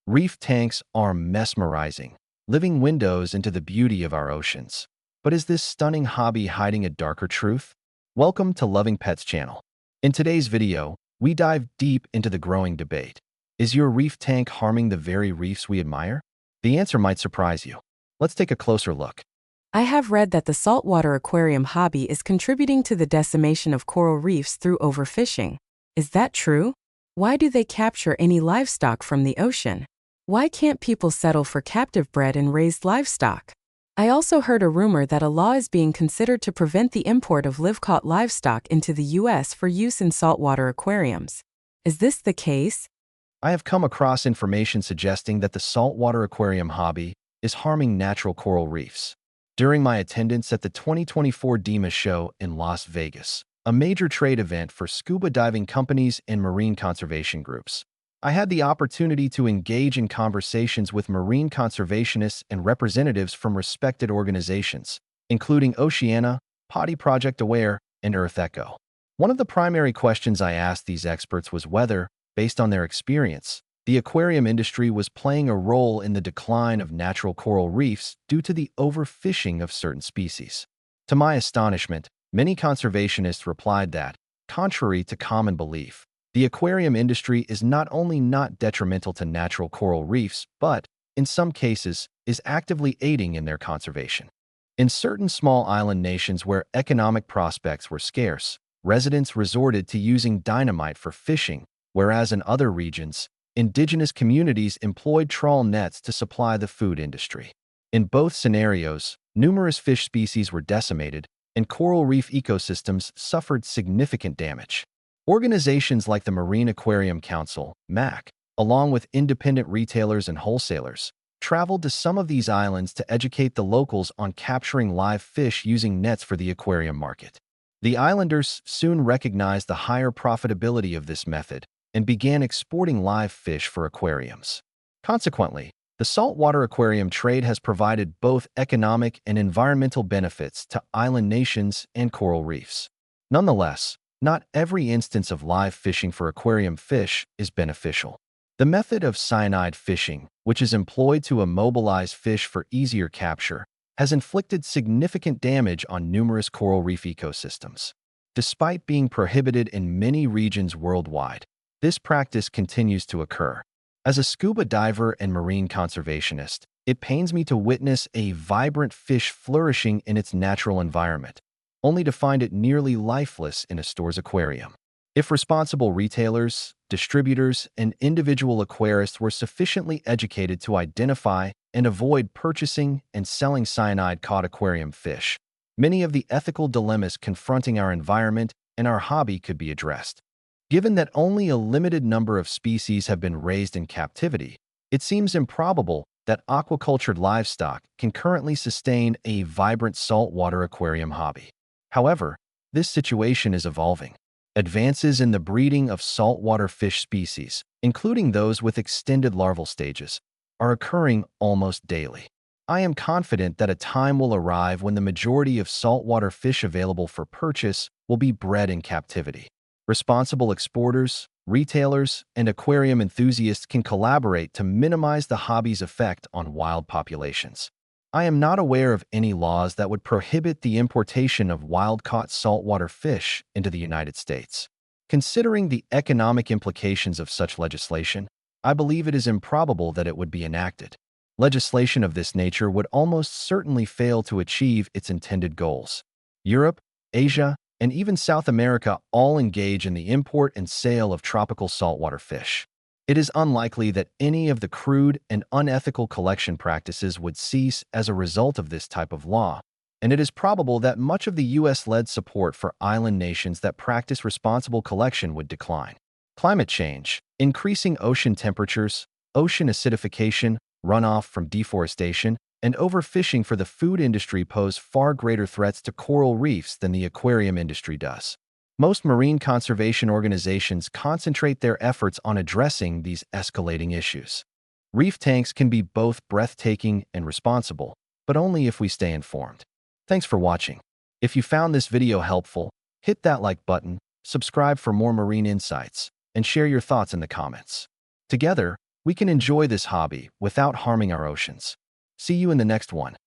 Reef tanks are mesmerizing, living windows into the beauty of our oceans. But is this stunning hobby hiding a darker truth? Welcome to Loving Pets channel. In today's video, we dive deep into the growing debate. Is your reef tank harming the very reefs we admire? The answer might surprise you. Let's take a closer look. I have read that the saltwater aquarium hobby is contributing to the decimation of coral reefs through overfishing. Is that true? Why do they capture any livestock from the ocean? Why can't people settle for captive bred and raised livestock? I also heard a rumor that a law is being considered to prevent the import of live-caught livestock into the U.S. for use in saltwater aquariums. Is this the case? I have come across information suggesting that the saltwater aquarium hobby is harming natural coral reefs. During my attendance at the 2024 DEMA show in Las Vegas, a major trade event for scuba diving companies and marine conservation groups, I had the opportunity to engage in conversations with marine conservationists and representatives from respected organizations, including Oceana, Potty Project Aware, and Earth Echo. One of the primary questions I asked these experts was whether, based on their experience, the aquarium industry was playing a role in the decline of natural coral reefs due to the overfishing of certain species. To my astonishment, many conservationists replied that, contrary to common belief, the aquarium industry is not only not detrimental to natural coral reefs, but, in some cases, is actively aiding in their conservation. In certain small island nations where economic prospects were scarce, residents resorted to using dynamite for fishing, whereas in other regions, indigenous communities employed trawl nets to supply the food industry. In both scenarios, numerous fish species were decimated, and coral reef ecosystems suffered significant damage. Organizations like the Marine Aquarium Council, MAC, along with independent retailers and wholesalers, traveled to some of these islands to educate the locals on capturing live fish using nets for the aquarium market. The islanders soon recognized the higher profitability of this method and began exporting live fish for aquariums. Consequently, the saltwater aquarium trade has provided both economic and environmental benefits to island nations and coral reefs. Nonetheless, not every instance of live fishing for aquarium fish is beneficial. The method of cyanide fishing, which is employed to immobilize fish for easier capture, has inflicted significant damage on numerous coral reef ecosystems. Despite being prohibited in many regions worldwide, this practice continues to occur. As a scuba diver and marine conservationist, it pains me to witness a vibrant fish flourishing in its natural environment, only to find it nearly lifeless in a store's aquarium. If responsible retailers, distributors, and individual aquarists were sufficiently educated to identify and avoid purchasing and selling cyanide-caught aquarium fish, many of the ethical dilemmas confronting our environment and our hobby could be addressed. Given that only a limited number of species have been raised in captivity, it seems improbable that aquacultured livestock can currently sustain a vibrant saltwater aquarium hobby. However, this situation is evolving. Advances in the breeding of saltwater fish species, including those with extended larval stages, are occurring almost daily. I am confident that a time will arrive when the majority of saltwater fish available for purchase will be bred in captivity. Responsible exporters, retailers, and aquarium enthusiasts can collaborate to minimize the hobby's effect on wild populations. I am not aware of any laws that would prohibit the importation of wild-caught saltwater fish into the United States. Considering the economic implications of such legislation, I believe it is improbable that it would be enacted. Legislation of this nature would almost certainly fail to achieve its intended goals. Europe, Asia, and even South America all engage in the import and sale of tropical saltwater fish. It is unlikely that any of the crude and unethical collection practices would cease as a result of this type of law, and it is probable that much of the U.S.-led support for island nations that practice responsible collection would decline. Climate change, increasing ocean temperatures, ocean acidification, runoff from deforestation, and overfishing for the food industry pose far greater threats to coral reefs than the aquarium industry does. Most marine conservation organizations concentrate their efforts on addressing these escalating issues. Reef tanks can be both breathtaking and responsible, but only if we stay informed. Thanks for watching. If you found this video helpful, hit that like button, subscribe for more marine insights, and share your thoughts in the comments. Together, we can enjoy this hobby without harming our oceans. See you in the next one.